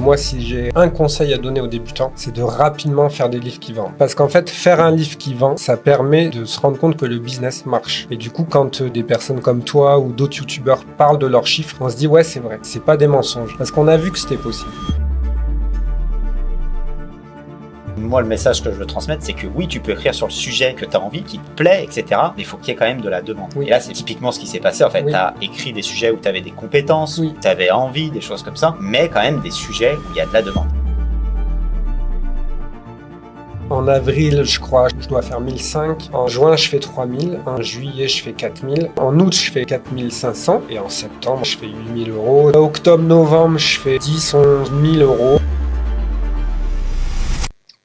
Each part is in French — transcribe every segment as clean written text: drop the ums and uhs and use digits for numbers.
moi, si j'ai un conseil à donner aux débutants, c'est de rapidement faire des livres qui vendent. Parce qu'en fait, faire un livre qui vend, ça permet de se rendre compte que le business marche. Et du coup, quand des personnes comme toi ou d'autres youtubeurs parlent de leurs chiffres, on se dit ouais, c'est vrai, c'est pas des mensonges. Parce qu'on a vu que c'était possible. Moi, le message que je veux transmettre, c'est que oui, tu peux écrire sur le sujet que tu as envie, qui te plaît, etc. Mais il faut qu'il y ait quand même de la demande. Oui. Et là, c'est typiquement ce qui s'est passé. En fait, Oui. tu as écrit des sujets où tu avais des compétences, Oui. où tu avais envie, des choses comme ça, mais quand même des sujets où il y a de la demande. En avril, je crois, je dois faire 1005. En juin, je fais 3000. En juillet, je fais 4000. En août, je fais 4500. Et en septembre, je fais 8000 euros. Octobre, novembre, je fais 10, 11 000 euros.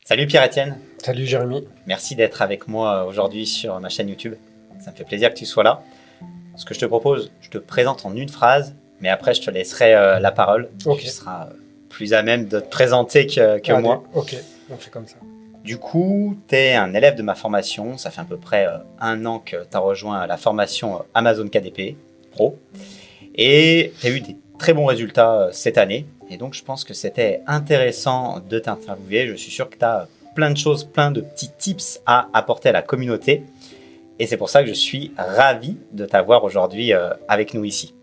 Salut Pierre-Étienne. Salut Jérémy. Merci d'être avec moi aujourd'hui sur ma chaîne YouTube. Ça me fait plaisir que tu sois là. Ce que je te propose, je te présente en une phrase, mais après je te laisserai la parole. Ok. Tu seras plus à même de te présenter que Allez, moi. Ok, on fait comme ça. Du coup, tu es un élève de ma formation. Ça fait à peu près 1 an que tu as rejoint la formation Amazon KDP Pro. Et tu as eu des très bons résultats cette année. Et donc, je pense que c'était intéressant de t'interviewer. Je suis sûr que tu as plein de choses, plein de petits tips à apporter à la communauté. Et c'est pour ça que je suis ravi de t'avoir aujourd'hui avec nous ici.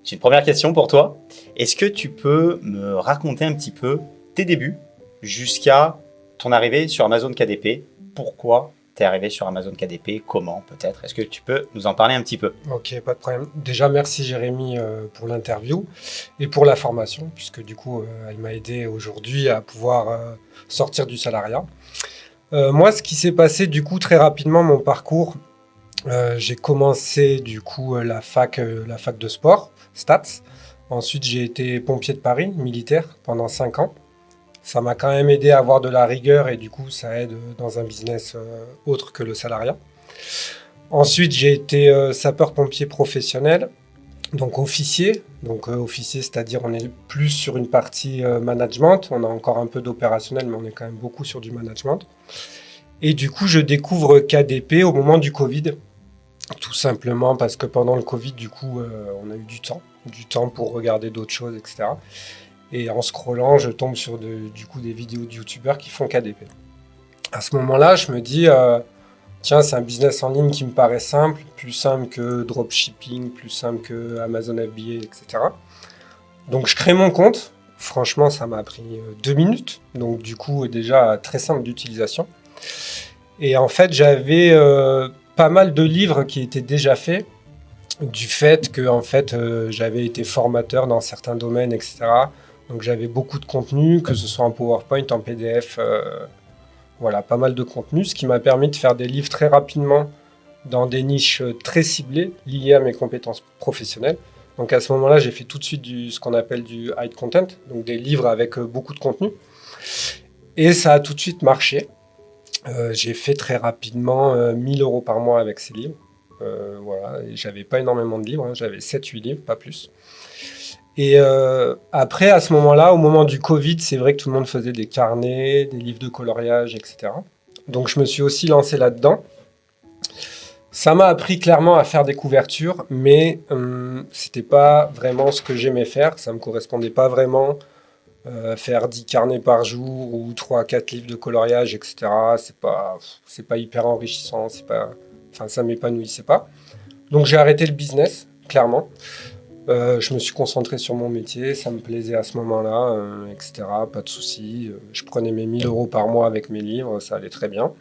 J'ai une première question pour toi. Est-ce que tu peux me raconter un petit peu tes débuts jusqu'à ton arrivée sur Amazon KDP? Pourquoi tu es arrivé sur Amazon KDP? Comment peut-être? Est-ce que tu peux nous en parler un petit peu? Ok, pas de problème. Déjà, merci Jérémy pour l'interview et pour la formation, puisque du coup, elle m'a aidé aujourd'hui à pouvoir sortir du salariat. Moi, ce qui s'est passé du coup très rapidement, mon parcours, j'ai commencé du coup la fac de sport, Stats. Ensuite, j'ai été pompier de Paris, militaire, pendant 5 ans. Ça m'a quand même aidé à avoir de la rigueur et du coup, ça aide dans un business autre que le salariat. Ensuite, j'ai été sapeur-pompier professionnel, donc officier. Donc officier, c'est-à-dire on est plus sur une partie management. On a encore un peu d'opérationnel, mais on est quand même beaucoup sur du management. Et du coup, je découvre KDP au moment du Covid. Tout simplement parce que pendant le Covid, du coup, on a eu du temps pour regarder d'autres choses, etc. Et en scrollant, je tombe sur du coup des vidéos de youtubeurs qui font KDP. À ce moment-là, je me dis, tiens, c'est un business en ligne qui me paraît simple, plus simple que dropshipping, plus simple que Amazon FBA, etc. Donc je crée mon compte. Franchement, ça m'a pris 2 minutes. Donc du coup, déjà très simple d'utilisation. Et en fait, j'avais pas mal de livres qui étaient déjà faits, du fait que en fait, j'avais été formateur dans certains domaines, etc. Donc j'avais beaucoup de contenu, que ce soit en PowerPoint, en PDF, voilà, pas mal de contenu, ce qui m'a permis de faire des livres très rapidement dans des niches très ciblées, liées à mes compétences professionnelles. Donc à ce moment-là, j'ai fait tout de suite ce qu'on appelle du high content, donc des livres avec beaucoup de contenu. Et ça a tout de suite marché. J'ai fait très rapidement 1000 euros par mois avec ces livres. Voilà, et j'avais pas énormément de livres, hein, j'avais 7-8 livres, pas plus. Et après, à ce moment-là, au moment du Covid, c'est vrai que tout le monde faisait des carnets, des livres de coloriage, etc. Donc je me suis aussi lancé là-dedans. Ça m'a appris clairement à faire des couvertures, mais c'était pas vraiment ce que j'aimais faire. Ça me correspondait pas vraiment. Faire 10 carnets par jour ou 3-4 livres de coloriage, etc. C'est pas hyper enrichissant. Ça m'épanouissait pas. Donc j'ai arrêté le business, clairement. Je me suis concentré sur mon métier, ça me plaisait à ce moment-là, etc. Pas de souci. Je prenais mes 1000 euros par mois avec mes livres, ça allait très bien.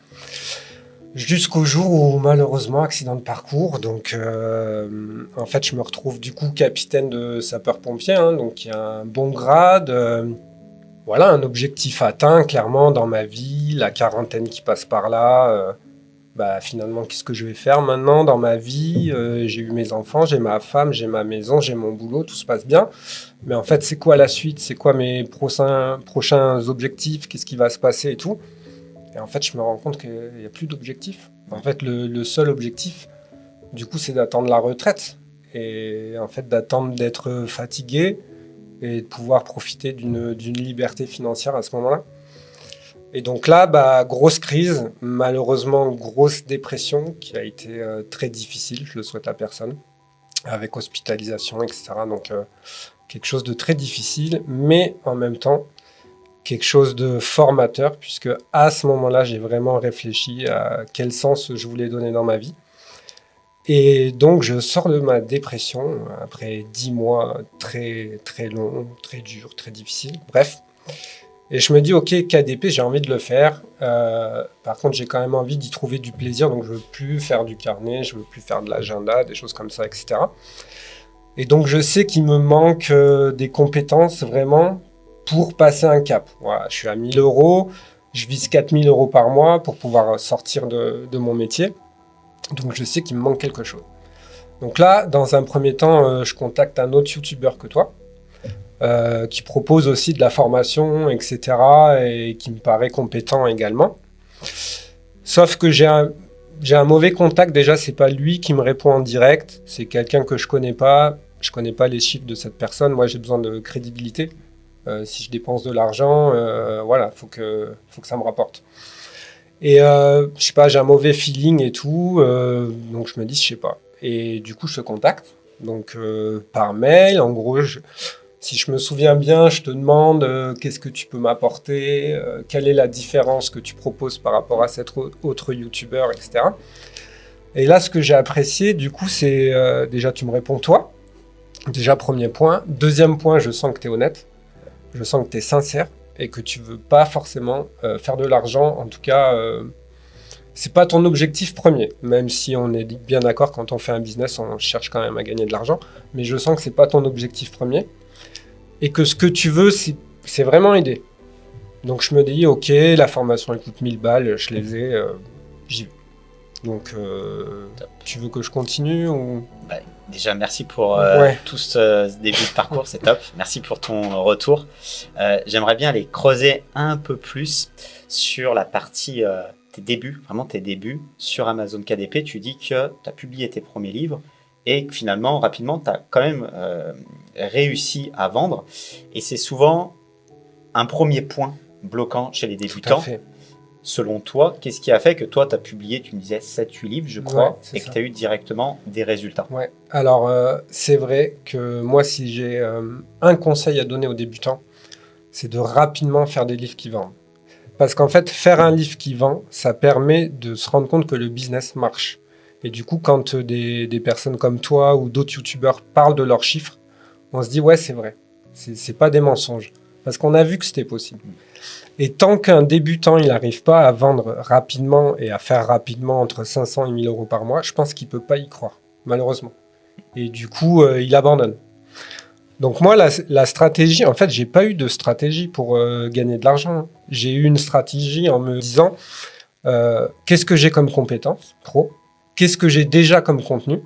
Jusqu'au jour où, malheureusement, accident de parcours. Donc, en fait, je me retrouve du coup capitaine de sapeur-pompier. Donc, il y a un bon grade. Voilà, un objectif atteint, clairement, dans ma vie. La quarantaine qui passe par là. Finalement, qu'est-ce que je vais faire maintenant dans ma vie? J'ai eu mes enfants, j'ai ma femme, j'ai ma maison, j'ai mon boulot, tout se passe bien. Mais en fait, c'est quoi la suite? C'est quoi mes prochains objectifs? Qu'est-ce qui va se passer et tout? Et en fait, je me rends compte qu'il n'y a plus d'objectif. En fait, le seul objectif, du coup, c'est d'attendre la retraite. Et en fait, d'attendre d'être fatigué et de pouvoir profiter d'une liberté financière à ce moment-là. Et donc là, grosse crise, malheureusement, grosse dépression qui a été très difficile, je le souhaite à personne, avec hospitalisation, etc. Donc quelque chose de très difficile, mais en même temps, quelque chose de formateur, puisque à ce moment-là, j'ai vraiment réfléchi à quel sens je voulais donner dans ma vie. Et donc, je sors de ma dépression après 10 mois très, très longs, très durs, très difficiles, bref. Et je me dis, OK, KDP, j'ai envie de le faire. Par contre, j'ai quand même envie d'y trouver du plaisir, donc je veux plus faire du carnet, je veux plus faire de l'agenda, des choses comme ça, etc. Et donc, je sais qu'il me manque des compétences vraiment pour passer un cap. Voilà, je suis à 1000 euros, je vise 4000 euros par mois pour pouvoir sortir de mon métier. Donc, je sais qu'il me manque quelque chose. Donc là, dans un premier temps, je contacte un autre youtubeur que toi, qui propose aussi de la formation, etc. et qui me paraît compétent également. Sauf que j'ai un mauvais contact. Déjà, c'est pas lui qui me répond en direct, c'est quelqu'un que je connais pas. Je connais pas les chiffres de cette personne. Moi, j'ai besoin de crédibilité. Si je dépense de l'argent, voilà, faut que ça me rapporte. Et je sais pas, j'ai un mauvais feeling et tout, donc je me dis, je sais pas. Et du coup, je te contacte, donc par mail. En gros, si je me souviens bien, je te demande qu'est-ce que tu peux m'apporter, quelle est la différence que tu proposes par rapport à cet autre youtubeur, etc. Et là, ce que j'ai apprécié, du coup, c'est déjà, tu me réponds toi. Déjà, premier point. Deuxième point, je sens que tu es honnête. Je sens que tu es sincère et que tu veux pas forcément faire de l'argent. En tout cas, c'est pas ton objectif premier. Même si on est bien d'accord, quand on fait un business, on cherche quand même à gagner de l'argent. Mais je sens que c'est pas ton objectif premier. Et que ce que tu veux, c'est vraiment aider. Donc je me dis, ok, la formation elle coûte 1000 balles, je les ai, j'y vais. Donc tu veux que je continue ou... Bah, déjà, merci pour Ouais. tout ce début de parcours, c'est top. Merci pour ton retour. J'aimerais bien aller creuser un peu plus sur la partie tes débuts, vraiment tes débuts sur Amazon KDP. Tu dis que tu as publié tes premiers livres et que finalement, rapidement, tu as quand même réussi à vendre. Et c'est souvent un premier point bloquant chez les Tout à débutants. fait. Selon toi, qu'est-ce qui a fait que toi, tu as publié, tu me disais 7-8 livres, je crois, Ouais, c'est et que ça. tu as eu directement des résultats? Ouais. Alors c'est vrai que moi, si j'ai un conseil à donner aux débutants, c'est de rapidement faire des livres qui vendent. Parce qu'en fait, faire un livre qui vend, ça permet de se rendre compte que le business marche. Et du coup, quand des personnes comme toi ou d'autres youtubeurs parlent de leurs chiffres, on se dit ouais, c'est vrai. C'est pas des mensonges. Parce qu'on a vu que c'était possible. Et tant qu'un débutant, il n'arrive pas à vendre rapidement et à faire rapidement entre 500 et 1000 euros par mois, je pense qu'il peut pas y croire, malheureusement. Et du coup, il abandonne. Donc moi, la stratégie, en fait, j'ai pas eu de stratégie pour gagner de l'argent. J'ai eu une stratégie en me disant, qu'est-ce que j'ai comme compétence pro? Qu'est-ce que j'ai déjà comme contenu?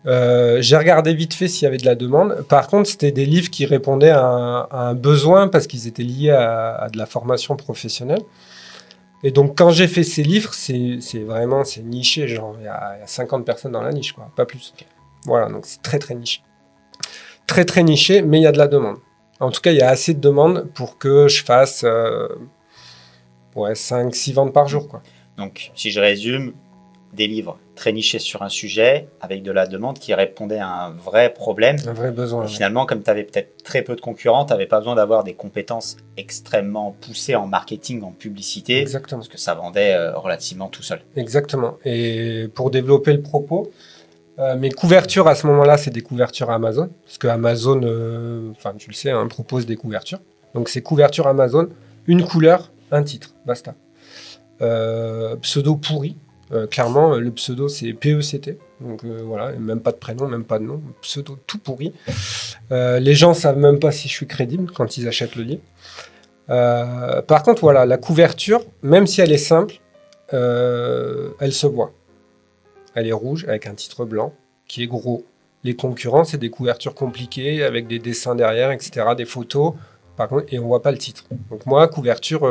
J'ai regardé vite fait s'il y avait de la demande. Par contre, c'était des livres qui répondaient à un besoin parce qu'ils étaient liés à de la formation professionnelle. Et donc, quand j'ai fait ces livres, c'est vraiment c'est niché. Genre, il y a 50 personnes dans la niche, quoi, pas plus. Voilà, donc c'est très, très niché. Très, très niché, mais il y a de la demande. En tout cas, il y a assez de demandes pour que je fasse 5-6 ventes par jour, quoi. Donc, si je résume, des livres très nichés sur un sujet, avec de la demande qui répondait à un vrai problème. Un vrai besoin. Et Ouais. finalement, comme tu avais peut-être très peu de concurrents, tu n'avais pas besoin d'avoir des compétences extrêmement poussées en marketing, en publicité, Exactement. parce que ça vendait relativement tout seul. Exactement. Et pour développer le propos, mes couvertures à ce moment-là, c'est des couvertures Amazon, parce que Amazon, tu le sais, hein, propose des couvertures. Donc c'est couverture Amazon, une couleur, un titre, basta. Pseudo pourri. Clairement, le pseudo c'est PECT, donc voilà, même pas de prénom, même pas de nom, pseudo tout pourri. Les gens savent même pas si je suis crédible quand ils achètent le livre. Par contre, voilà, la couverture, même si elle est simple, elle se voit. Elle est rouge avec un titre blanc qui est gros. Les concurrents, c'est des couvertures compliquées avec des dessins derrière, etc., des photos, par contre, et on voit pas le titre. Donc moi, couverture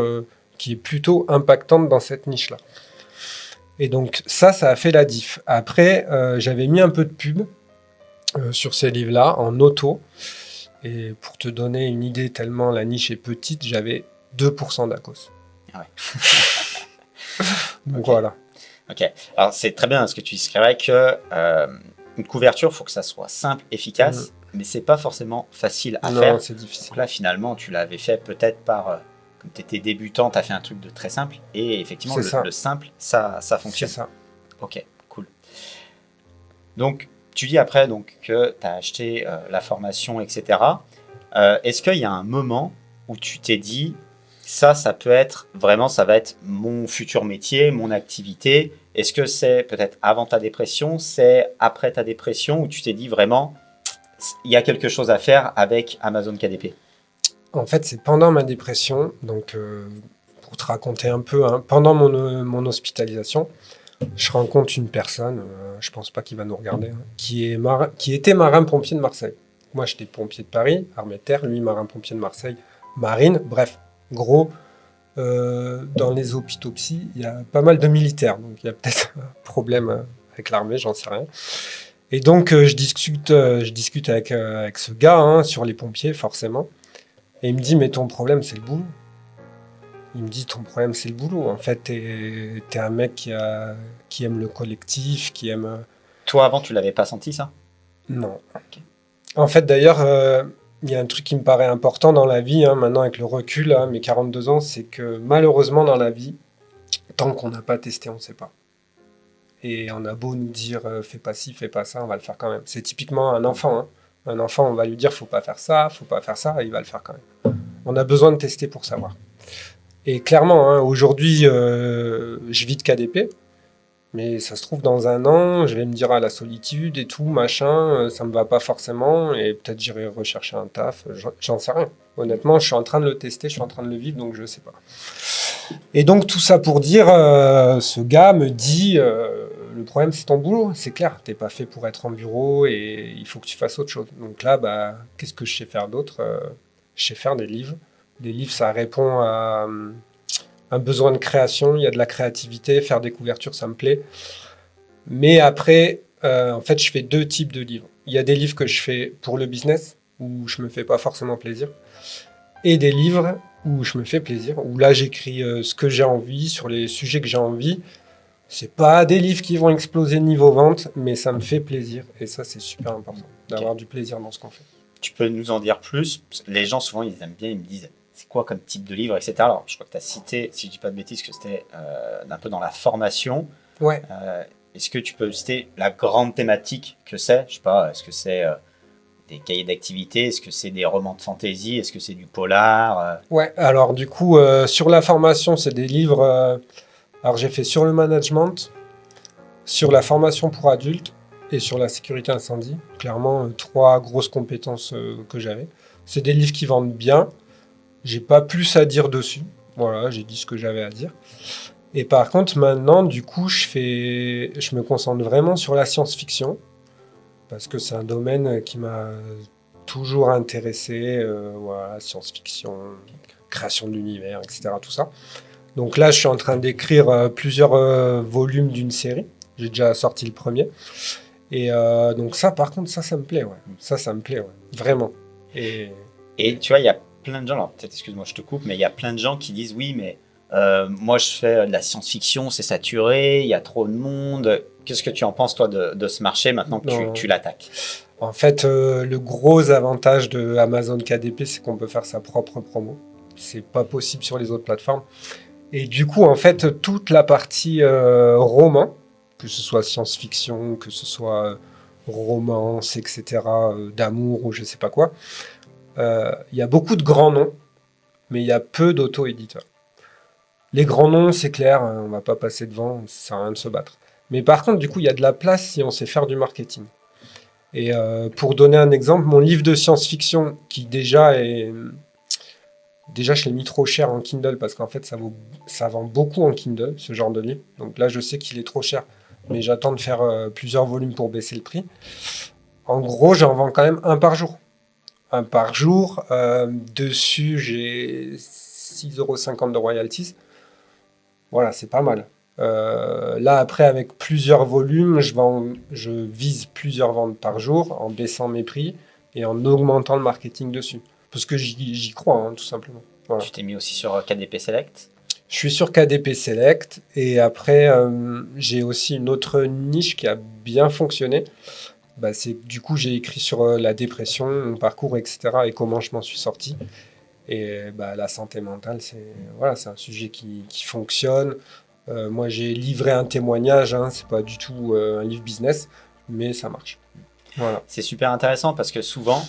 qui est plutôt impactante dans cette niche-là. Et donc ça a fait la diff. Après, j'avais mis un peu de pub sur ces livres-là en auto. Et pour te donner une idée, tellement la niche est petite, j'avais 2% d'Acos. Ah ouais. Donc Ok. voilà. Ok. Alors c'est très bien ce que tu dis. C'est vrai que une couverture, il faut que ça soit simple, efficace. mais c'est pas forcément facile à Non, faire. c'est difficile. Donc là, finalement, tu l'avais fait peut-être comme tu étais débutant, tu as fait un truc de très simple. Et effectivement, le simple, ça fonctionne. C'est ça. Ok, cool. Donc, tu dis après que tu as acheté la formation, etc. Est-ce qu'il y a un moment où tu t'es dit, ça peut être vraiment, ça va être mon futur métier, mon activité? Est-ce que c'est peut-être avant ta dépression, c'est après ta dépression, où tu t'es dit vraiment, il y a quelque chose à faire avec Amazon KDP? En fait, c'est pendant ma dépression, donc pour te raconter un peu, hein, pendant mon hospitalisation, je rencontre une personne, je pense pas qu'il va nous regarder, hein, qui était marin-pompier de Marseille. Moi, j'étais pompier de Paris, armée de terre, lui, marin-pompier de Marseille, marine. Bref, gros, dans les hôpitaux psy, il y a pas mal de militaires, donc il y a peut-être un problème avec l'armée, j'en sais rien. Et donc, je discute avec ce gars hein, sur les pompiers, forcément. Et il me dit, mais ton problème, c'est le boulot. Il me dit, ton problème, c'est le boulot. En fait, t'es un mec qui aime le collectif, qui aime... Toi, avant, tu l'avais pas senti, ça? Non. Ok. En fait, d'ailleurs, il y a un truc qui me paraît important dans la vie, hein, maintenant avec le recul, à mes 42 ans, c'est que malheureusement, dans la vie, tant qu'on n'a pas testé, on ne sait pas. Et on a beau nous dire, fais pas ci, fais pas ça, on va le faire quand même. C'est typiquement un enfant. Hein. Un enfant, on va lui dire, faut pas faire ça, et il va le faire quand même. On a besoin de tester pour savoir. Et clairement, hein, aujourd'hui, je vis de KDP, mais ça se trouve, dans un an, je vais me dire, la solitude et tout, machin, ça me va pas forcément, et peut-être j'irai rechercher un taf, j'en sais rien. Honnêtement, je suis en train de le tester, je suis en train de le vivre, donc je sais pas. Et donc, tout ça pour dire, ce gars me dit, le problème, c'est ton boulot, c'est clair, t'es pas fait pour être en bureau, et il faut que tu fasses autre chose. Donc là, qu'est-ce que je sais faire d'autre? Je sais faire des livres. Des livres, ça répond à un besoin de création, il y a de la créativité, faire des couvertures, ça me plaît. Mais après, en fait, je fais deux types de livres. Il y a des livres que je fais pour le business, où je me fais pas forcément plaisir, et des livres où je me fais plaisir, où là, j'écris ce que j'ai envie, sur les sujets que j'ai envie. C'est pas des livres qui vont exploser niveau vente, mais ça me fait plaisir. Et ça, c'est super important, d'avoir du plaisir dans ce qu'on fait. Tu peux nous en dire plus? Parce que les gens, souvent, ils aiment bien, ils me disent, c'est quoi comme type de livre, etc. Alors, je crois que tu as cité, si je dis pas de bêtises, que c'était un peu dans la formation. Ouais. Est-ce que tu peux citer la grande thématique que c'est? Je sais pas, est-ce que c'est des cahiers d'activité? Est-ce que c'est des romans de fantasy? Est-ce que c'est du polar? Ouais, alors du coup, sur la formation, c'est des livres... alors j'ai fait sur le management, sur la formation pour adultes et sur la sécurité incendie. Clairement, trois grosses compétences que j'avais. C'est des livres qui vendent bien. J'ai pas plus à dire dessus. Voilà, j'ai dit ce que j'avais à dire. Et par contre, maintenant, du coup, je me concentre vraiment sur la science-fiction parce que c'est un domaine qui m'a toujours intéressé. Voilà, science-fiction, création de l'univers, etc. Tout ça. Donc là, je suis en train d'écrire plusieurs volumes d'une série. J'ai déjà sorti le premier. Et donc ça, par contre, ça me plaît. Ouais. Ça me plaît, ouais. Vraiment. Et tu vois, il y a plein de gens, alors peut-être, excuse-moi, je te coupe, mais il y a plein de gens qui disent, oui, mais moi, je fais de la science-fiction, c'est saturé, il y a trop de monde. Qu'est-ce que tu en penses, toi, de ce marché, maintenant que tu l'attaques? En fait, le gros avantage de Amazon KDP, c'est qu'on peut faire sa propre promo. C'est pas possible sur les autres plateformes. Et du coup, en fait, toute la partie roman, que ce soit science-fiction, que ce soit romance, etc., d'amour ou je sais pas quoi, il y a beaucoup de grands noms, mais il y a peu d'auto-éditeurs. Les grands noms, c'est clair, on va pas passer devant, ça sert à rien de se battre. Mais par contre, du coup, il y a de la place si on sait faire du marketing. Et pour donner un exemple, mon livre de science-fiction, qui déjà, je l'ai mis trop cher en Kindle, parce qu'en fait, ça vend beaucoup en Kindle, ce genre de livre. Donc là, je sais qu'il est trop cher, mais j'attends de faire plusieurs volumes pour baisser le prix. En gros, j'en vends quand même un par jour. Un par jour. Dessus, j'ai 6,50 € de royalties. Voilà, c'est pas mal. Là, après, avec plusieurs volumes, je vise plusieurs ventes par jour en baissant mes prix et en augmentant le marketing dessus. Parce que j'y crois, hein, tout simplement. Voilà. Tu t'es mis aussi sur KDP Select? Je suis sur KDP Select et après, j'ai aussi une autre niche qui a bien fonctionné. Du coup, j'ai écrit sur la dépression, mon parcours, etc. et comment je m'en suis sorti. Et la santé mentale, c'est un sujet qui fonctionne. Moi, j'ai livré un témoignage, hein, c'est pas du tout un livre business, mais ça marche. Voilà. C'est super intéressant parce que souvent,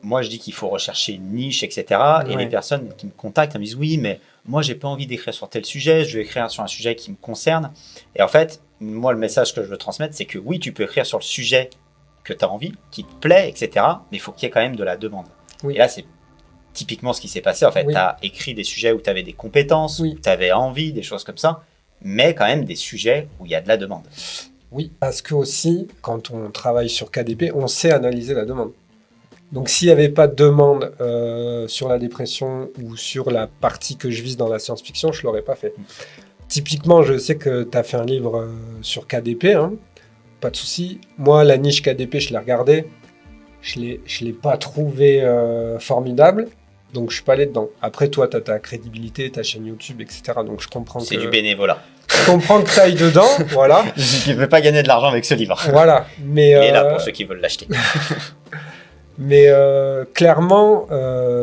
moi je dis qu'il faut rechercher une niche, etc. Et les personnes qui me contactent, elles me disent oui, mais moi j'ai pas envie d'écrire sur tel sujet, je veux écrire sur un sujet qui me concerne. Et en fait, moi le message que je veux transmettre, c'est que oui, tu peux écrire sur le sujet que tu as envie, qui te plaît, etc. Mais il faut qu'il y ait quand même de la demande. Oui. Et là, c'est typiquement ce qui s'est passé. En fait, tu as écrit des sujets où tu avais des compétences, où tu avais envie, des choses comme ça, mais quand même des sujets où il y a de la demande. Oui, parce que aussi, quand on travaille sur KDP, on sait analyser la demande. Donc, s'il n'y avait pas de demande sur la dépression ou sur la partie que je vise dans la science-fiction, je ne l'aurais pas fait. Typiquement, je sais que tu as fait un livre sur KDP, hein, pas de souci. Moi, la niche KDP, je l'ai regardée. Je ne l'ai pas trouvé formidable, donc je ne suis pas allé dedans. Après, toi, tu as ta crédibilité, ta chaîne YouTube, etc. Donc, je comprends C'est du bénévolat. Je comprends que tu ailles dedans, voilà. Je ne veux pas gagner de l'argent avec ce livre. Voilà. Mais, il est là pour ceux qui veulent l'acheter. Mais clairement,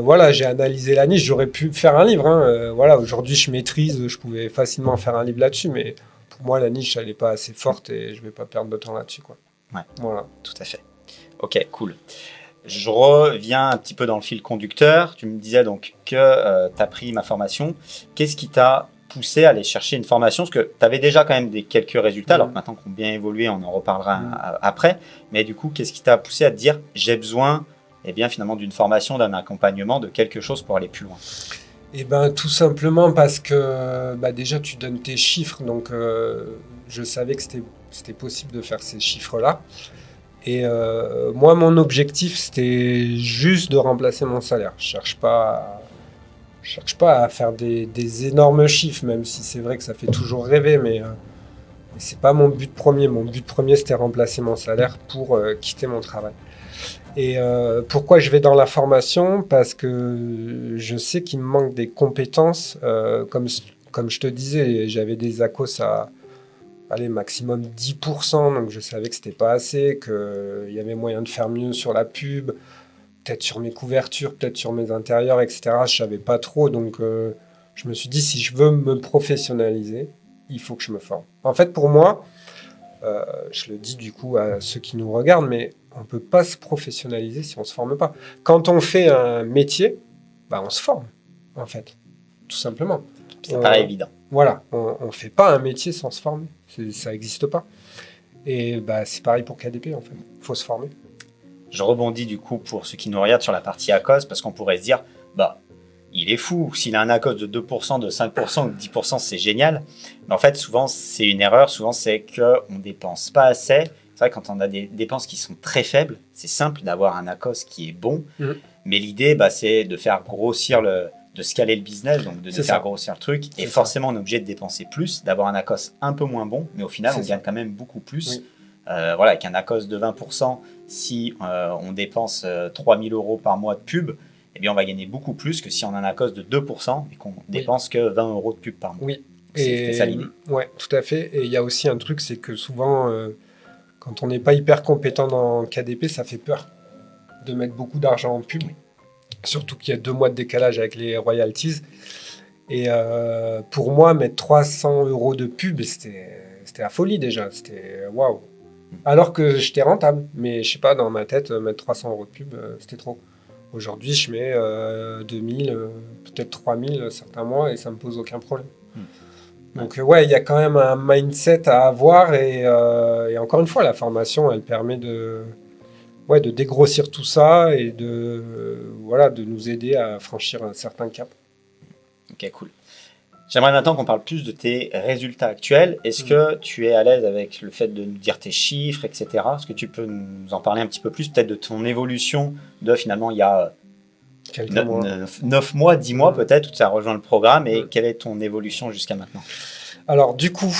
voilà, j'ai analysé la niche. J'aurais pu faire un livre. Hein. Voilà, aujourd'hui, je maîtrise. Je pouvais facilement faire un livre là-dessus. Mais pour moi, la niche, elle n'est pas assez forte et je ne vais pas perdre de temps là-dessus, quoi. Ouais, voilà. Tout à fait. Ok, cool. Je reviens un petit peu dans le fil conducteur. Tu me disais donc que tu as pris ma formation. Qu'est-ce qui t'a poussé à aller chercher une formation? Parce que tu avais déjà quand même quelques résultats. Alors maintenant qu'on a bien évolué, on en reparlera après. Mais du coup, qu'est-ce qui t'a poussé à te dire j'ai besoin finalement d'une formation, d'un accompagnement, de quelque chose pour aller plus loin? Tout simplement parce que déjà tu donnes tes chiffres. Donc je savais que c'était possible de faire ces chiffres-là. Et moi, mon objectif, c'était juste de remplacer mon salaire. Je cherche pas à faire des énormes chiffres, même si c'est vrai que ça fait toujours rêver, mais c'est pas mon but premier. Mon but premier, c'était remplacer mon salaire pour quitter mon travail. Et pourquoi je vais dans la formation? Parce que je sais qu'il me manque des compétences. Comme je te disais, j'avais des ACOS à maximum 10%, donc je savais que c'était pas assez, qu'il y avait moyen de faire mieux sur la pub, peut-être sur mes couvertures, peut-être sur mes intérieurs, etc. Je savais pas trop, donc je me suis dit, si je veux me professionnaliser, il faut que je me forme. En fait, pour moi, je le dis du coup à ceux qui nous regardent, mais on peut pas se professionnaliser si on se forme pas. Quand on fait un métier, on se forme, en fait, tout simplement. Ça paraît évident. Voilà, on ne fait pas un métier sans se former. Ça n'existe pas. Et c'est pareil pour KDP, en fait. Il faut se former. Je rebondis du coup pour ceux qui nous regardent sur la partie ACOS, parce qu'on pourrait se dire, il est fou, s'il a un ACOS de 2%, de 5% ou de 10%, c'est génial. Mais en fait, souvent, c'est une erreur. Souvent, c'est qu'on ne dépense pas assez. C'est vrai, quand on a des dépenses qui sont très faibles, c'est simple d'avoir un ACOS qui est bon. Mais l'idée, c'est de faire grossir de scaler le business, donc de faire grossir le truc. Et forcément, on est obligé de dépenser plus, d'avoir un ACOS un peu moins bon, mais au final, on gagne quand même beaucoup plus. Avec un ACOS de 20%, si on dépense 3 000 € par mois de pub, on va gagner beaucoup plus que si on a un ACOS de 2% et qu'on dépense que 20 € de pub par mois. Oui, c'est ça l'idée. Oui, tout à fait. Et il y a aussi un truc, c'est que souvent, quand on n'est pas hyper compétent dans KDP, ça fait peur de mettre beaucoup d'argent en pub. Surtout qu'il y a 2 mois de décalage avec les royalties. Et pour moi, mettre 300 € de pub, c'était la folie déjà. C'était waouh. Alors que j'étais rentable. Mais je sais pas, dans ma tête, mettre 300 € de pub, c'était trop. Aujourd'hui, je mets 2000, peut-être 3000 certains mois et ça me pose aucun problème. Donc il y a quand même un mindset à avoir. Et encore une fois, la formation, elle permet de dégrossir tout ça et de nous aider à franchir un certain cap. Ok, cool. J'aimerais maintenant qu'on parle plus de tes résultats actuels. Est-ce que tu es à l'aise avec le fait de nous dire tes chiffres, etc. Est-ce que tu peux nous en parler un petit peu plus, peut-être de ton évolution de finalement il y a 9 mois, 10 mois peut-être, où tu as rejoint le programme et quelle est ton évolution jusqu'à maintenant? Alors du coup,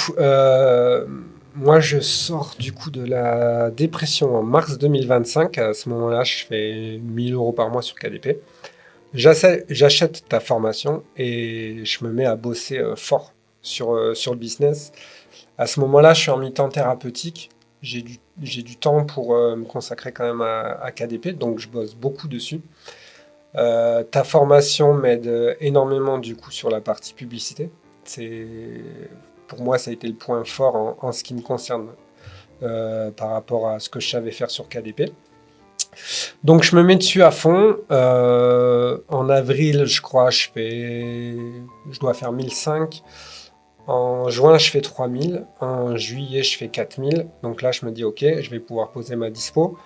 moi je sors du coup de la dépression en mars 2025. À ce moment-là, je fais 1 000 € par mois sur KDP. J'achète ta formation et je me mets à bosser fort sur le business. À ce moment-là, je suis en mi-temps thérapeutique. j'ai du temps pour me consacrer quand même à KDP, donc je bosse beaucoup dessus. Ta formation m'aide énormément du coup sur la partie publicité. Pour moi, ça a été le point fort en ce qui me concerne par rapport à ce que je savais faire sur KDP. Donc je me mets dessus à fond. En avril, je crois, je dois faire 1005. En juin, je fais 3000. En juillet, je fais 4000. Donc là, je me dis, OK, je vais pouvoir poser ma dispo.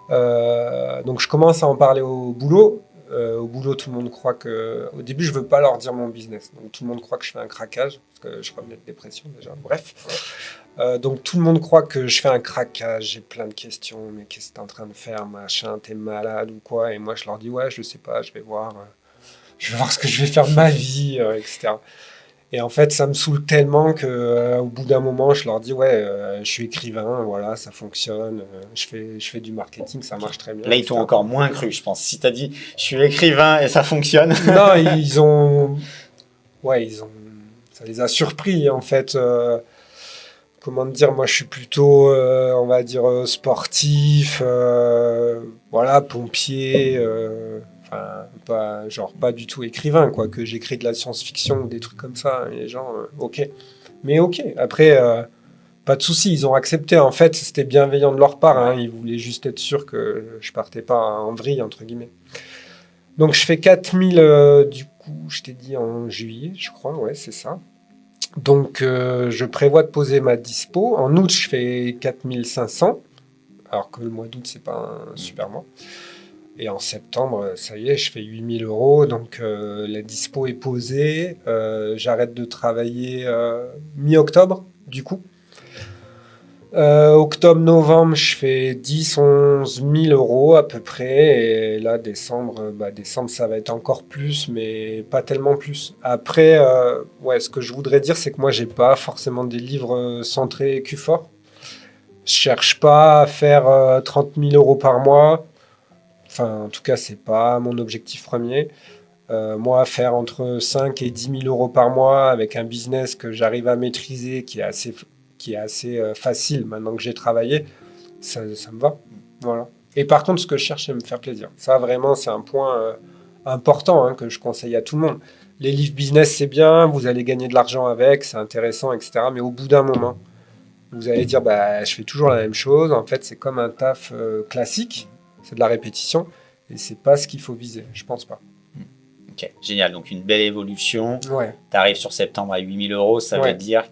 Donc je commence à en parler au boulot. Au boulot, tout le monde croit que... Au début, je veux pas leur dire mon business. Donc tout le monde croit que je fais un craquage, parce que je revenais de dépression déjà. Bref. Donc tout le monde croit que je fais un craquage. J'ai plein de questions. Mais qu'est-ce que t'es en train de faire, machin? T'es malade ou quoi? Et moi, je leur dis, ouais, je sais pas, je vais voir. Je vais voir ce que je vais faire de ma vie, etc. Et en fait, ça me saoule tellement que au bout d'un moment, je leur dis, ouais, je suis écrivain, voilà, ça fonctionne. Je fais du marketing, ça marche très bien. Là, ils t'ont encore moins cru, je pense. Si t'as dit, je suis écrivain et ça fonctionne. Non, ça les a surpris, en fait. Comment te dire, moi, je suis plutôt, on va dire, sportif, voilà, pompier, enfin, pas du tout écrivain, quoi, que j'écris de la science-fiction ou des trucs comme ça. Et les gens, ok. Mais ok, après, pas de souci, ils ont accepté. En fait, c'était bienveillant de leur part. Hein, ils voulaient juste être sûrs que je partais pas en vrille, entre guillemets. Donc, je fais 4000, du coup, je t'ai dit en juillet, je crois, ouais, c'est ça. Donc, je prévois de poser ma dispo. En août, je fais 4500, alors que le mois d'août, c'est pas un super mois. Et en septembre, ça y est, je fais 8000 euros. Donc, la dispo est posée. J'arrête de travailler mi-octobre, du coup. Octobre-novembre, je fais 10-11 000 euros à peu près. Et là, décembre, ça va être encore plus, mais pas tellement plus. Après, ouais, ce que je voudrais dire, c'est que moi, j'ai pas forcément des livres centrés Q4. Je cherche pas à faire 30 000 euros par mois. Enfin, en tout cas, c'est pas mon objectif premier. Moi, faire entre 5 et 10 000 euros par mois avec un business que j'arrive à maîtriser, qui est assez facile maintenant que j'ai travaillé, ça me va. Voilà. Et par contre, ce que je cherche, c'est me faire plaisir. Ça, vraiment, c'est un point important hein, que je conseille à tout le monde. Les livres business, c'est bien, vous allez gagner de l'argent avec, c'est intéressant, etc. Mais au bout d'un moment, vous allez dire, je fais toujours la même chose. En fait, c'est comme un taf classique, c'est de la répétition, et c'est pas ce qu'il faut viser, je pense pas. Ok, génial. Donc, une belle évolution. Ouais. Tu arrives sur septembre à 8000 euros, ça veut dire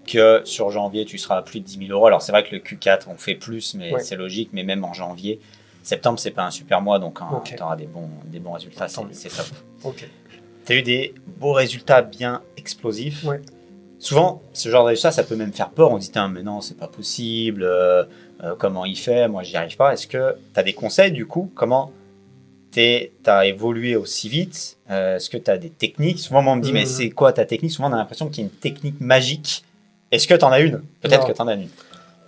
que sur janvier, tu seras à plus de 10 000 euros. Alors, c'est vrai que le Q4, on fait plus, mais c'est logique. Mais même en janvier, septembre, c'est pas un super mois, donc tu auras des bons résultats. C'est top. Ok. Tu as eu des beaux résultats bien explosifs. Ouais. Souvent, ce genre de résultats, ça peut même faire peur. On dit, mais non, c'est pas possible. Comment il fait? Moi, j'y arrive pas. Est-ce que tu as des conseils, du coup? Comment tu as évolué aussi vite? Est-ce que tu as des techniques? Souvent, on me dit, mais c'est quoi ta technique? Souvent, on a l'impression qu'il y a une technique magique. Est-ce que tu en as une? Peut-être que tu en as une.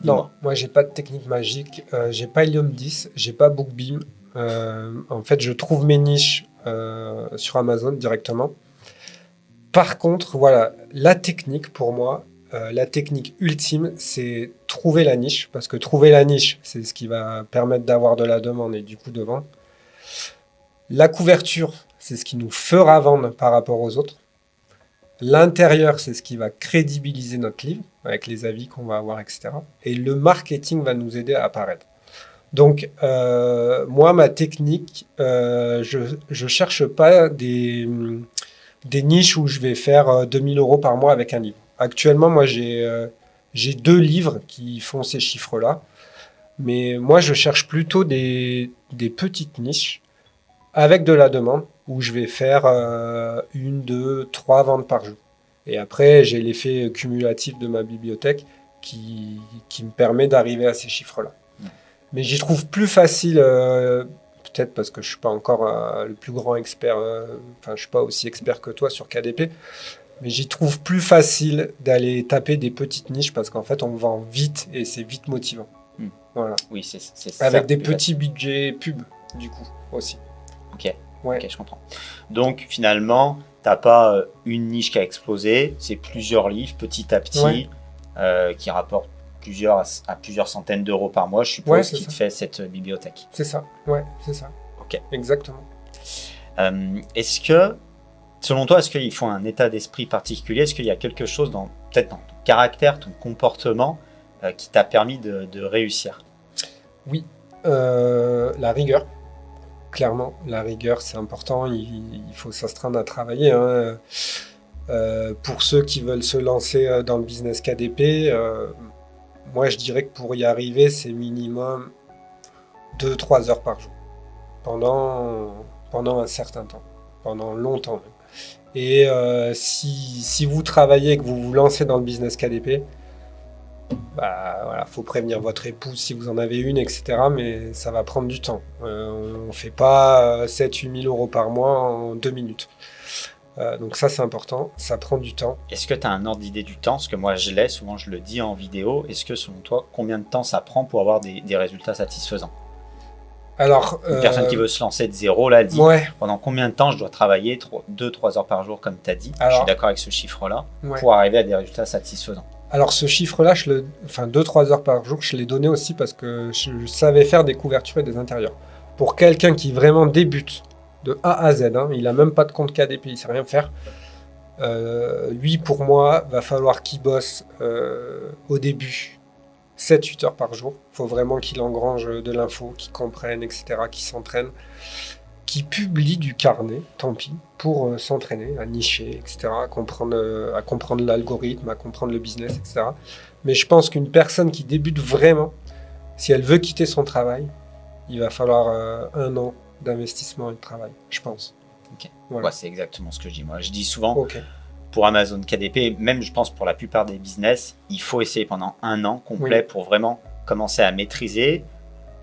Non, moi, j'ai pas de technique magique. J'ai pas Helium 10, j'ai pas BookBeam. En fait, je trouve mes niches sur Amazon directement. Par contre, voilà, la technique pour moi, la technique ultime, c'est trouver la niche. Parce que trouver la niche, c'est ce qui va permettre d'avoir de la demande et du coup de vendre. La couverture, c'est ce qui nous fera vendre par rapport aux autres. L'intérieur, c'est ce qui va crédibiliser notre livre, avec les avis qu'on va avoir, etc. Et le marketing va nous aider à apparaître. Donc, moi, ma technique, je cherche pas des niches où je vais faire 2000 euros par mois avec un livre. Actuellement, moi, j'ai 2 livres qui font ces chiffres-là. Mais moi, je cherche plutôt des petites niches avec de la demande où je vais faire 1, 2, 3 ventes par jour. Et après, j'ai l'effet cumulatif de ma bibliothèque qui me permet d'arriver à ces chiffres-là. Mais j'y trouve plus facile, peut-être parce que je ne suis pas encore le plus grand expert, je ne suis pas aussi expert que toi sur KDP, mais j'y trouve plus facile d'aller taper des petites niches parce qu'en fait, on vend vite et c'est vite motivant. Voilà. Oui, c'est avec des petits budgets pub, du coup, aussi. Ok, je comprends. Donc, finalement, tu n'as pas une niche qui a explosé, c'est plusieurs livres, petit à petit, qui rapportent à plusieurs centaines d'euros par mois, je suppose, Ouais, c'est qui ça. te fait cette bibliothèque. C'est ça, ouais, c'est ça. Ok. Exactement. Est-ce que, selon toi, est-ce qu'il faut un état d'esprit particulier? Est-ce qu'il y a quelque chose peut-être dans ton caractère, ton comportement, qui t'a permis de réussir? Oui, la rigueur. Clairement, la rigueur, c'est important. Il faut s'astreindre à travailler, hein. Pour ceux qui veulent se lancer dans le business KDP, moi, je dirais que pour y arriver, c'est minimum 2-3 heures par jour, pendant un certain temps, pendant longtemps même. Et si vous travaillez et que vous vous lancez dans le business KDP, bah, voilà, faut prévenir votre épouse si vous en avez une, etc. Mais ça va prendre du temps. On ne fait pas 7-8 000 euros par mois en 2 minutes. Donc ça, c'est important. Ça prend du temps. Est-ce que tu as un ordre d'idée du temps? Parce que moi, je l'ai, souvent je le dis en vidéo. Est-ce que selon toi, combien de temps ça prend pour avoir des résultats satisfaisants? Alors, Une personne qui veut se lancer de zéro, là, elle dit ouais, pendant combien de temps je dois travailler 2-3 heures par jour, comme tu as dit. Je Alors, suis d'accord avec ce chiffre-là, ouais. pour arriver à des résultats satisfaisants. Alors ce chiffre-là, 2-3 heures par jour, je l'ai donné aussi parce que je savais faire des couvertures et des intérieurs. Pour quelqu'un qui vraiment débute de A à Z, hein, il n'a même pas de compte KDP, il ne sait rien faire. Lui, pour moi, va falloir qu'il bosse au début 7-8 heures par jour. Il faut vraiment qu'il engrange de l'info, qu'il comprenne, etc., qu'il s'entraîne, qu'il publie du carnet, tant pis, pour s'entraîner, à nicher, etc., à comprendre l'algorithme, à comprendre le business, etc. Mais je pense qu'une personne qui débute vraiment, si elle veut quitter son travail, il va falloir 1 an d'investissement et de travail, je pense. Ok. Voilà. Ouais, c'est exactement ce que je dis. Moi, je dis souvent, Ok. pour Amazon KDP, même je pense pour la plupart des business, il faut essayer pendant 1 an complet pour vraiment commencer à maîtriser,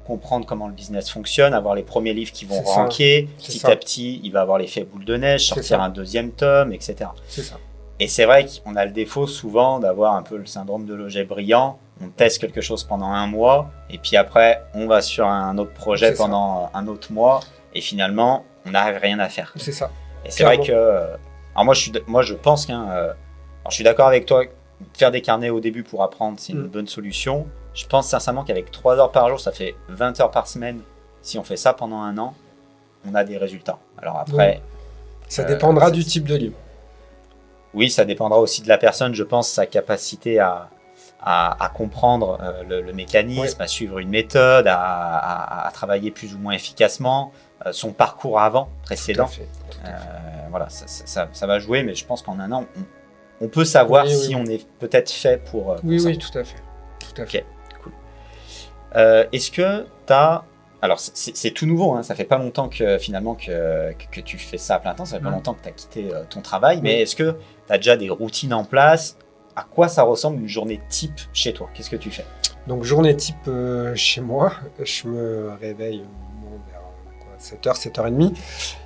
comprendre comment le business fonctionne, avoir les premiers livres qui vont C'est ça. ranker, C'est petit ça. à petit, il va avoir l'effet boule de neige, C'est sortir ça. un 2e tome, etc. C'est ça. Et c'est vrai qu'on a le défaut souvent d'avoir un peu le syndrome de l'objet brillant. On teste quelque chose pendant 1 mois, et puis après, on va sur un autre projet C'est ça. pendant un autre mois, et finalement, on n'arrive rien à faire. C'est ça. Et c'est vrai Clairement. que, alors moi je pense alors je suis d'accord avec toi, faire des carnets au début pour apprendre, c'est une bonne solution. Je pense sincèrement qu'avec 3 heures par jour, ça fait 20 heures par semaine. Si on fait ça pendant 1 an, on a des résultats. Alors après, Ça dépendra c'est- du type de livre. oui, ça dépendra aussi de la personne, je pense, sa capacité à comprendre le mécanisme, à suivre une méthode, à travailler plus ou moins efficacement, son parcours avant, précédent. Tout à fait. Voilà, ça va jouer, mais je pense qu'en 1 an, on peut savoir Oui, si oui. on est peut-être fait pour Oui, ça. oui, tout à fait. Tout à fait. Ok, cool. Est-ce que tu as... Alors, c'est tout nouveau, hein, ça fait pas longtemps que finalement que tu fais ça à plein temps, ça fait pas longtemps que tu as quitté ton travail, mais est-ce que tu as déjà des routines en place? À quoi ça ressemble une journée type chez toi? Qu'est-ce que tu fais? Donc, journée type chez moi, je me réveille vers 7h, 7h30.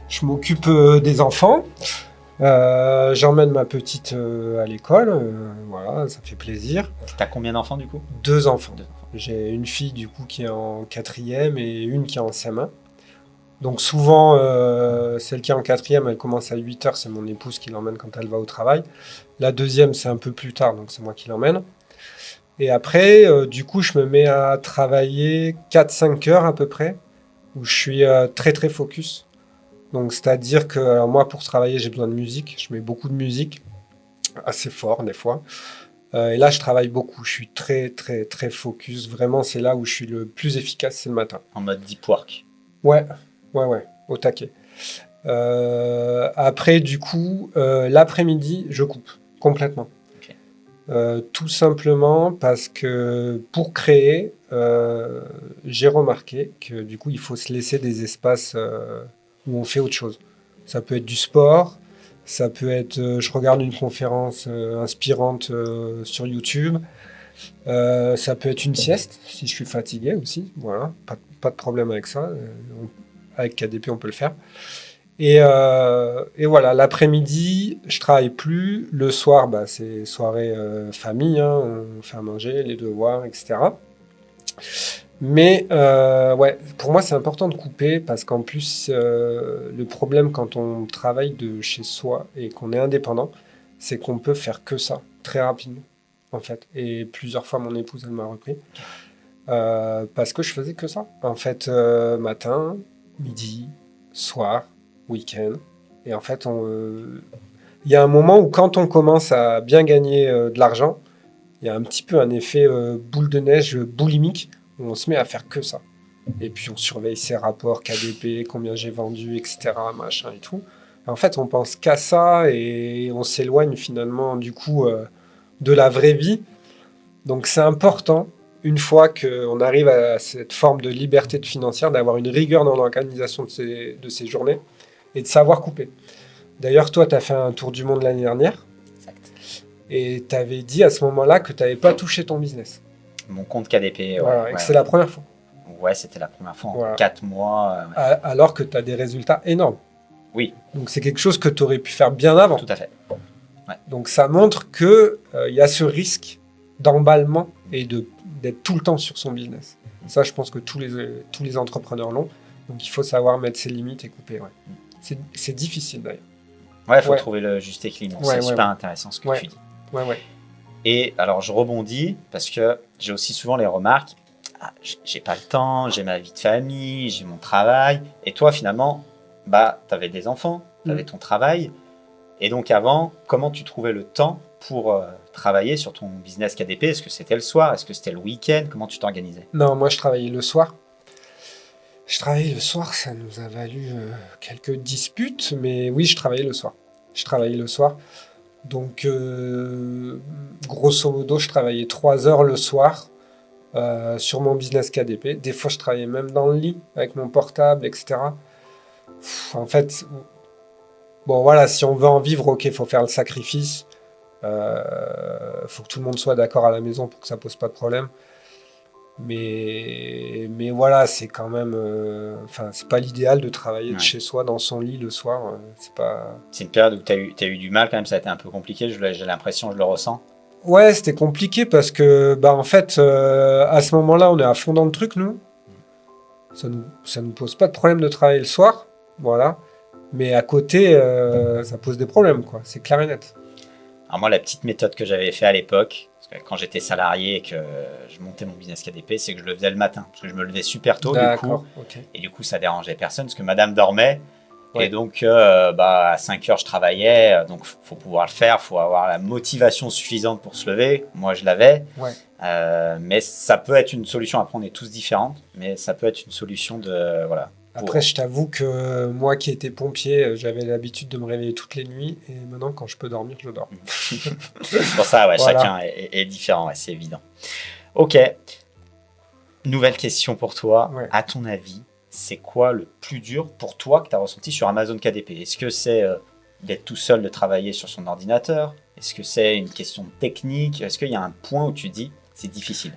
Je m'occupe des enfants. J'emmène ma petite à l'école. Voilà, ça fait plaisir. Tu as combien d'enfants du coup? 2 enfants. 2 enfants. J'ai une fille du coup qui est en 4e et une qui est en CM1. Donc souvent, celle qui est en 4e, elle commence à 8h, c'est mon épouse qui l'emmène quand elle va au travail. La deuxième, c'est un peu plus tard, donc c'est moi qui l'emmène. Et après, du coup, je me mets à travailler 4-5 heures à peu près, où je suis très très focus. Donc c'est-à-dire que alors moi, pour travailler, j'ai besoin de musique. Je mets beaucoup de musique, assez fort des fois. Et là, je travaille beaucoup. Je suis très très très focus. Vraiment, c'est là où je suis le plus efficace, c'est le matin. En mode deep work. Ouais, au taquet. Après, du coup, l'après-midi, je coupe complètement. Ok. Tout simplement parce que pour créer, j'ai remarqué que du coup, il faut se laisser des espaces où on fait autre chose. Ça peut être du sport, ça peut être, je regarde une conférence inspirante sur YouTube. Ça peut être une sieste si je suis fatigué aussi. Voilà, pas de problème avec ça. Avec KDP, on peut le faire. Et voilà, l'après-midi, je travaille plus. Le soir, bah, c'est soirée famille, hein, on fait à manger, les devoirs, etc. Mais ouais, pour moi, c'est important de couper parce qu'en plus, le problème quand on travaille de chez soi et qu'on est indépendant, c'est qu'on peut faire que ça très rapidement. en fait. Et plusieurs fois, mon épouse, elle m'a repris. Parce que je faisais que ça. En fait, matin, midi, soir, week-end. Et en fait, il y a un moment où quand on commence à bien gagner de l'argent, il y a un petit peu un effet boule de neige boulimique où on se met à faire que ça. Et puis on surveille ses rapports KDP, combien j'ai vendu, etc. Machin et tout. En fait, on pense qu'à ça et on s'éloigne finalement du coup de la vraie vie. Donc c'est important, une fois qu'on arrive à cette forme de liberté financière, d'avoir une rigueur dans l'organisation de ces journées et de savoir couper. D'ailleurs, toi, tu as fait un tour du monde l'année dernière. Exact. Et tu avais dit à ce moment-là que tu n'avais pas touché ton business. Mon compte KDP, Voilà, et que c'est la première fois. Ouais, c'était la première fois en Voilà. 4 mois. Alors que tu as des résultats énormes. Oui. Donc c'est quelque chose que tu aurais pu faire bien avant. Tout à fait. Ouais. Donc ça montre qu'il y a ce risque d'emballement et d'être tout le temps sur son business. Ça, je pense que tous les entrepreneurs l'ont. Donc il faut savoir mettre ses limites et couper. Ouais. C'est difficile d'ailleurs. Ouais, il faut trouver le juste équilibre. C'est super intéressant ce que tu dis. Ouais. Et alors, je rebondis parce que j'ai aussi souvent les remarques. Ah, j'ai pas le temps, j'ai ma vie de famille, j'ai mon travail. Et toi, finalement, tu avais des enfants, tu avais ton travail. Et donc, avant, comment tu trouvais le temps pour travailler sur ton business KDP? Est-ce que c'était le soir? Est-ce que c'était le week-end? Comment tu t'organisais? Non, moi, je travaillais le soir. Ça nous a valu quelques disputes, mais oui, je travaillais le soir. Donc, grosso modo, je travaillais 3 heures le soir sur mon business KDP. Des fois, je travaillais même dans le lit avec mon portable, etc. En fait, bon, voilà, si on veut en vivre, ok, il faut faire le sacrifice. Faut que tout le monde soit d'accord à la maison pour que ça pose pas de problème. Mais voilà, c'est quand même... c'est pas l'idéal de travailler de chez soi, dans son lit le soir. C'est une période où tu as eu du mal quand même, ça a été un peu compliqué, j'ai l'impression, je le ressens. Ouais, c'était compliqué parce que, en fait, à ce moment-là, on est à fond dans le truc, nous. Ça nous pose pas de problème de travailler le soir, voilà. Mais à côté, ça pose des problèmes, quoi. C'est clair et net. Alors moi, la petite méthode que j'avais fait à l'époque, parce que quand j'étais salarié et que je montais mon business KDP, c'est que je le faisais le matin. Parce que je me levais super tôt, du coup. Okay. Et du coup, ça dérangeait personne, parce que madame dormait. Ouais. Et donc, à 5 heures, je travaillais. Donc, il faut pouvoir le faire. Il faut avoir la motivation suffisante pour se lever. Moi, je l'avais. Ouais. Mais ça peut être une solution. Après, on est tous différents. Mais ça peut être une solution de... Voilà. Après, je t'avoue que moi qui étais pompier, j'avais l'habitude de me réveiller toutes les nuits. Et maintenant, quand je peux dormir, je dors. C'est pour ça, ouais, voilà. Chacun est différent. Ouais, c'est évident. Ok. Nouvelle question pour toi. Ouais. À ton avis, c'est quoi le plus dur pour toi que tu as ressenti sur Amazon KDP? Est-ce que c'est d'être tout seul, de travailler sur son ordinateur? Est-ce que c'est une question technique? Est-ce qu'il y a un point où tu dis c'est difficile?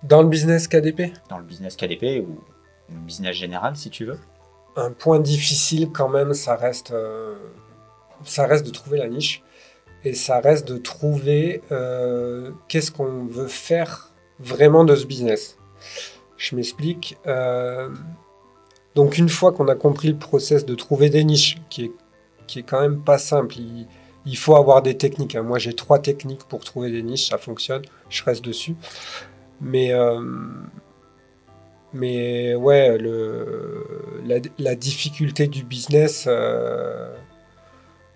Dans le business KDP? Dans le business KDP ou le business général, si tu veux. Un point difficile quand même, ça reste de trouver la niche. Et ça reste de trouver qu'est-ce qu'on veut faire vraiment de ce business. Je m'explique. Donc une fois qu'on a compris le process de trouver des niches, qui est quand même pas simple, il faut avoir des techniques. Moi j'ai 3 techniques pour trouver des niches, ça fonctionne, je reste dessus. Mais ouais, la difficulté du business,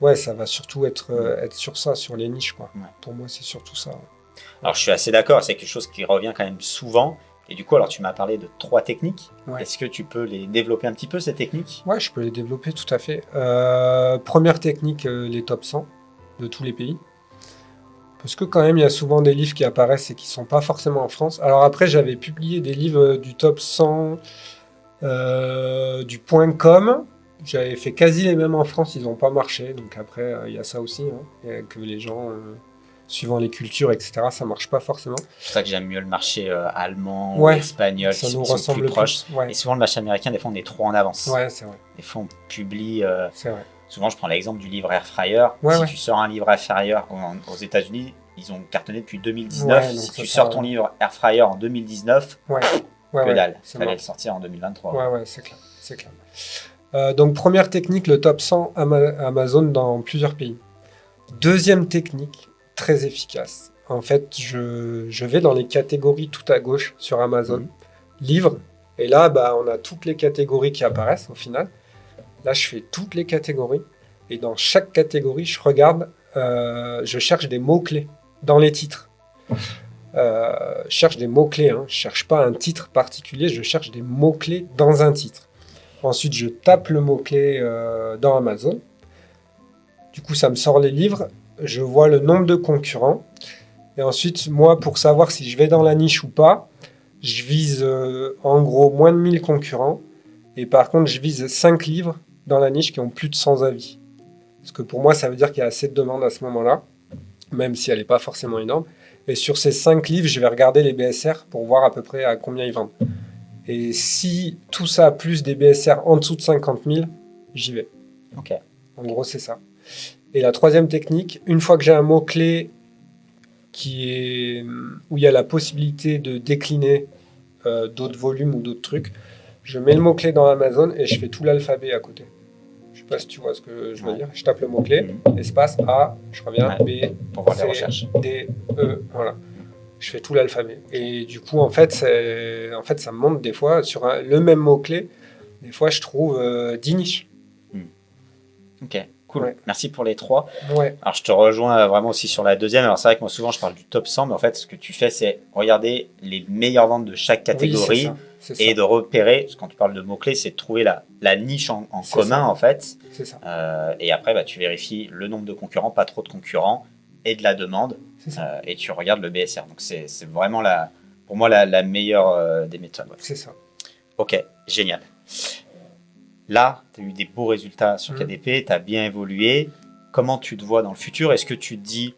ouais, ça va surtout être sur ça, sur les niches, quoi. Ouais. Pour moi c'est surtout ça. Alors je suis assez d'accord, c'est quelque chose qui revient quand même souvent. Et du coup, alors tu m'as parlé de 3 techniques. Ouais. Est-ce que tu peux les développer un petit peu, ces techniques? Ouais, je peux les développer, tout à fait. Première technique, les top 100 de tous les pays. Parce que quand même, il y a souvent des livres qui apparaissent et qui ne sont pas forcément en France. Alors après, j'avais publié des livres du top 100 du .com. J'avais fait quasi les mêmes en France, ils n'ont pas marché. Donc après, il y a ça aussi, hein, que les gens... suivant les cultures, etc., ça marche pas forcément. C'est pour ça que j'aime mieux le marché allemand ou espagnol, qui sont plus proches. Ouais. Et souvent, le marché américain, des fois, on est trop en avance. Ouais, c'est vrai. Des fois, on publie... c'est vrai. Souvent, je prends l'exemple du livre Air Fryer. Si tu sors un livre Air Fryer aux États-Unis, ils ont cartonné depuis 2019. Si tu sors ton livre Air Fryer en 2019, que dalle. Il fallait le sortir en 2023. Ouais, c'est clair. C'est clair. Donc, première technique, le top 100 Amazon dans plusieurs pays. Deuxième technique, très efficace, en fait, je vais dans les catégories tout à gauche sur Amazon, livres, et là, on a toutes les catégories qui apparaissent au final. Là, je fais toutes les catégories, et dans chaque catégorie, je regarde, je cherche des mots-clés dans les titres. Je cherche des mots-clés, hein. Je cherche pas un titre particulier, je cherche des mots-clés dans un titre. Ensuite, je tape le mot-clé dans Amazon. Du coup, ça me sort les livres. Je vois le nombre de concurrents. Et ensuite, moi, pour savoir si je vais dans la niche ou pas, je vise en gros moins de 1000 concurrents. Et par contre, je vise 5 livres dans la niche qui ont plus de 100 avis. Parce que pour moi, ça veut dire qu'il y a assez de demandes à ce moment-là, même si elle n'est pas forcément énorme. Et sur ces 5 livres, je vais regarder les BSR pour voir à peu près à combien ils vendent. Et si tout ça plus des BSR en dessous de 50 000, j'y vais. Ok. En gros, c'est ça. Et la troisième technique, une fois que j'ai un mot-clé où il y a la possibilité de décliner d'autres volumes ou d'autres trucs, je mets le mot-clé dans Amazon et je fais tout l'alphabet à côté. Je sais pas si tu vois ce que je veux dire. Je tape le mot-clé, espace A, je reviens, B, pour voir les C, recherches. D, E, voilà. Je fais tout l'alphabet. Et du coup, en fait, ça me montre des fois, sur le même mot-clé, des fois, je trouve 10 niches. Ok, cool. Ouais. Merci pour les 3. Ouais. Alors, je te rejoins vraiment aussi sur la deuxième. Alors, c'est vrai que moi, souvent, je parle du top 100, mais en fait, ce que tu fais, c'est regarder les meilleures ventes de chaque catégorie et de repérer, parce que quand tu parles de mots-clés, c'est de trouver la niche en commun, en fait. C'est ça. Et après, tu vérifies le nombre de concurrents, pas trop de concurrents, et de la demande, et tu regardes le BSR. Donc, c'est vraiment, pour moi, la meilleure des méthodes. Ouais. C'est ça. Ok, génial. Là, tu as eu des beaux résultats sur KDP, tu as bien évolué. Comment tu te vois dans le futur? Est-ce que tu te dis,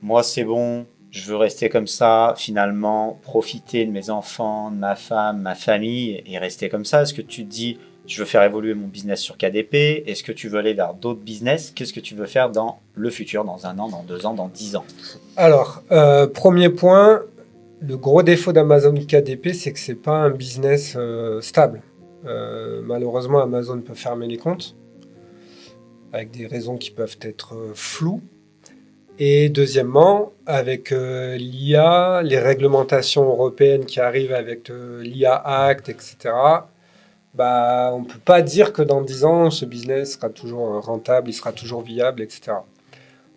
moi c'est bon, je veux rester comme ça, finalement, profiter de mes enfants, de ma femme, ma famille, et rester comme ça? Est-ce que tu te dis, je veux faire évoluer mon business sur KDP? Est-ce que tu veux aller vers d'autres business? Qu'est-ce que tu veux faire dans le futur, dans 1 an, dans 2 ans, dans 10 ans? Alors, premier point, le gros défaut d'Amazon KDP, c'est que c'est pas un business stable. Malheureusement, Amazon peut fermer les comptes avec des raisons qui peuvent être floues. Et deuxièmement, avec l'IA, les réglementations européennes qui arrivent avec l'IA Act, etc., on ne peut pas dire que dans 10 ans, ce business sera toujours rentable, il sera toujours viable, etc.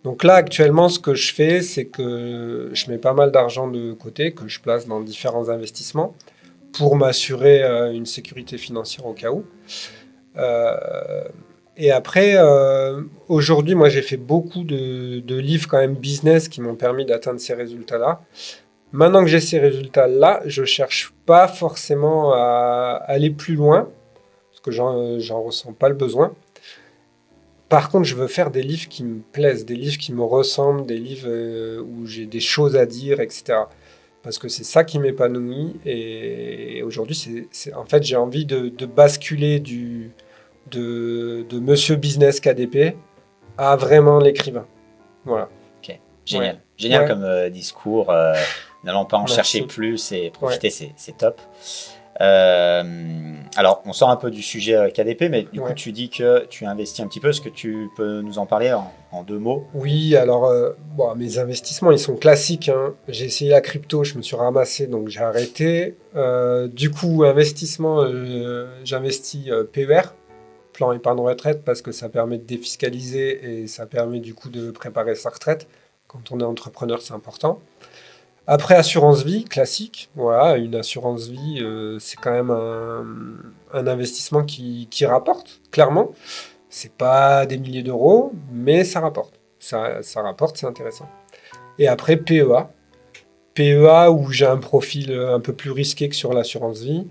Donc là, actuellement, ce que je fais, c'est que je mets pas mal d'argent de côté, que je place dans différents investissements, pour m'assurer une sécurité financière au cas où. Et après, aujourd'hui, moi, j'ai fait beaucoup de livres quand même business qui m'ont permis d'atteindre ces résultats-là. Maintenant que j'ai ces résultats-là, je cherche pas forcément à aller plus loin, parce que j'en ressens pas le besoin. Par contre, je veux faire des livres qui me plaisent, des livres qui me ressemblent, des livres où j'ai des choses à dire, etc. Parce que c'est ça qui m'épanouit. Et aujourd'hui, en fait, j'ai envie de basculer de Monsieur Business KDP à vraiment l'écrivain. Voilà. Ok, génial. Ouais. Génial comme discours. N'allons pas en chercher plus et profiter, c'est top. Alors, on sort un peu du sujet KDP, mais du coup, tu dis que tu investis un petit peu. Est-ce que tu peux nous en parler en 2 mots? Oui, alors, mes investissements, ils sont classiques, hein. J'ai essayé la crypto, je me suis ramassé, donc j'ai arrêté. Du coup, investissement, j'investis PER, plan épargne retraite, parce que ça permet de défiscaliser et ça permet du coup de préparer sa retraite. Quand on est entrepreneur, c'est important. Après, assurance vie, classique. Voilà, une assurance vie, c'est quand même un investissement qui rapporte, clairement. C'est pas des milliers d'euros, mais ça rapporte. Ça rapporte, c'est intéressant. Et après, PEA. PEA, où j'ai un profil un peu plus risqué que sur l'assurance vie.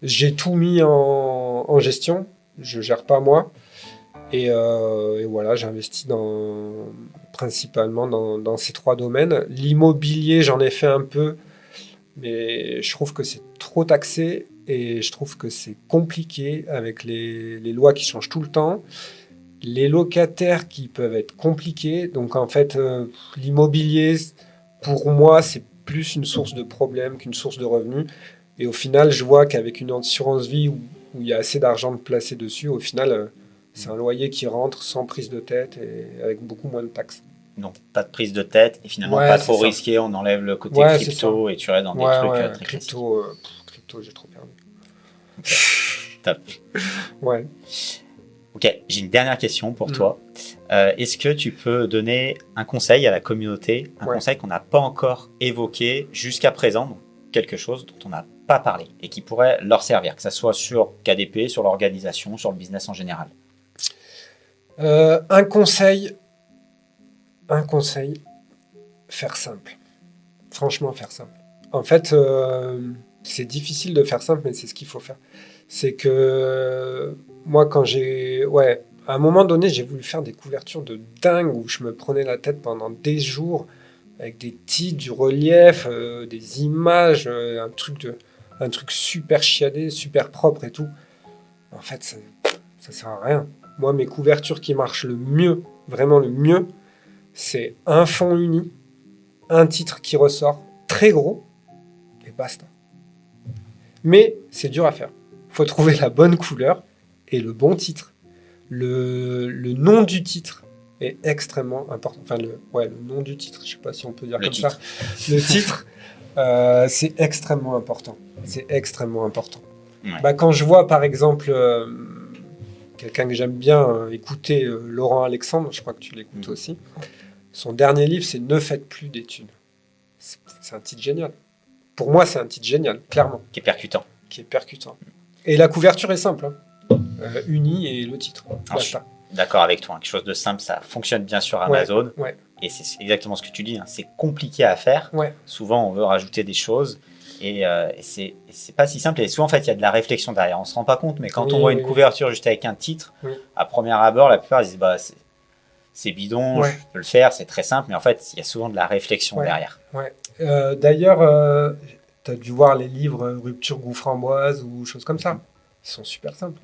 J'ai tout mis en gestion. Je gère pas moi. Et voilà, j'investis principalement dans ces 3 domaines. L'immobilier, j'en ai fait un peu, mais je trouve que c'est trop taxé et je trouve que c'est compliqué avec les lois qui changent tout le temps, les locataires qui peuvent être compliqués. Donc en fait, l'immobilier, pour moi, c'est plus une source de problèmes qu'une source de revenus. Et au final, je vois qu'avec une assurance vie où il y a assez d'argent de placer dessus, au final... c'est un loyer qui rentre sans prise de tête et avec beaucoup moins de taxes. Donc, pas de prise de tête et finalement Ouais, pas c'est trop ça. risqué. On enlève le côté Ouais, c'est crypto et tu restes dans des Ouais, trucs ouais, très classiques. crypto, j'ai trop perdu. Top. Ouais. Ok, j'ai une dernière question pour Mm. toi. Est-ce que tu peux donner un conseil à la communauté, un Ouais. conseil qu'on n'a pas encore évoqué jusqu'à présent, donc quelque chose dont on n'a pas parlé et qui pourrait leur servir, que ce soit sur KDP, sur l'organisation, sur le business en général? Un conseil, faire simple. Franchement, faire simple. En fait, c'est difficile de faire simple, mais c'est ce qu'il faut faire. C'est que moi, ouais, à un moment donné, j'ai voulu faire des couvertures de dingue où je me prenais la tête pendant des jours avec des titres, du relief, des images, un truc super chiadé, super propre et tout. En fait, ça sert à rien. Moi, mes couvertures qui marchent le mieux, vraiment le mieux, c'est un fond uni, un titre qui ressort très gros et basta. Mais c'est dur à faire. Il faut trouver la bonne couleur et le bon titre. Le nom du titre est extrêmement important. Enfin, le nom du titre, je ne sais pas si on peut dire Le comme titre. ça. Le titre, c'est extrêmement important. C'est extrêmement important. Ouais. Bah, quand je vois, par exemple, quelqu'un que j'aime bien écouter, Laurent Alexandre, je crois que tu l'écoutes aussi, son dernier livre, c'est Ne faites plus d'études. C'est un titre génial. Pour moi, c'est un titre génial, clairement. Qui est percutant. Qui est percutant. Et la couverture est simple. Hein. Uni et le titre. Alors, je suis d'accord avec toi. Quelque chose de simple, ça fonctionne bien sur Amazon. Ouais. Et c'est exactement ce que tu dis. Hein. C'est compliqué à faire. Ouais. Souvent, on veut rajouter des choses. Et c'est pas si simple. Et souvent, en fait, il y a de la réflexion derrière. On ne se rend pas compte, mais quand on voit une couverture juste avec un titre, à premier abord, la plupart disent bah, c'est bidon, je peux le faire, c'est très simple. Mais en fait, il y a souvent de la réflexion derrière. Ouais. D'ailleurs, tu as dû voir les livres Rupture goût framboise ou choses comme ça. Ils sont super simples.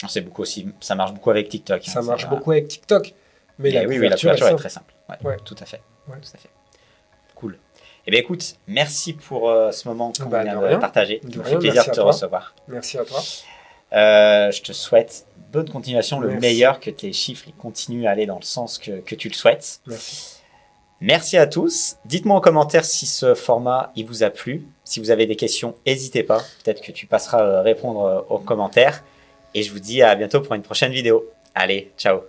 C'est beaucoup aussi, ça marche beaucoup avec TikTok. Ça marche beaucoup avec TikTok. Mais la couverture est très simple. Ouais. Tout à fait. Ouais. Tout à fait. Cool. Eh bien, écoute, merci pour ce moment qu'on vient de partager. Ça me fait plaisir de te recevoir. Merci à toi. Je te souhaite bonne continuation, le meilleur, que tes chiffres continuent à aller dans le sens que tu le souhaites. Merci. Merci à tous. Dites-moi en commentaire si ce format il vous a plu. Si vous avez des questions, n'hésitez pas. Peut-être que tu passeras répondre aux commentaires. Et je vous dis à bientôt pour une prochaine vidéo. Allez, ciao.